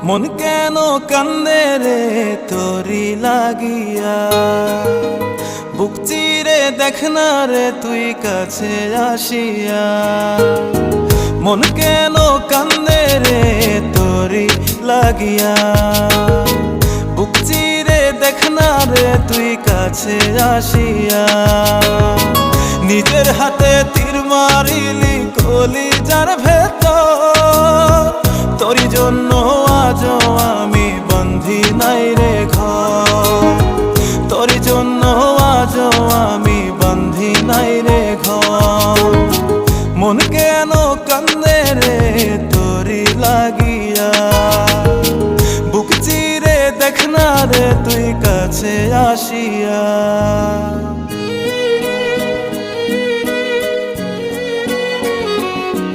মন কেন কান্দে রে তোরি লাগিয়া, বুক চিরে দেখ না রে তুই কাছে আসিয়া। মন কেন কান্দে রে তোরি লাগিয়া, বুক চিরে দেখ না রে তুই কাছে আসিয়া। নিজের হাতে তীর মারিলি কলিজার ভেতর, তোরি জন্য আজও আমি বন্ধি নাই রে ঘর, তোরি জন্য আজও আমি বন্ধি নাই রে ঘর। মন কেন কান্দে রে তোরি লাগিয়া, বুক চিরে দেখ না রে তুই কাছে আসিয়া।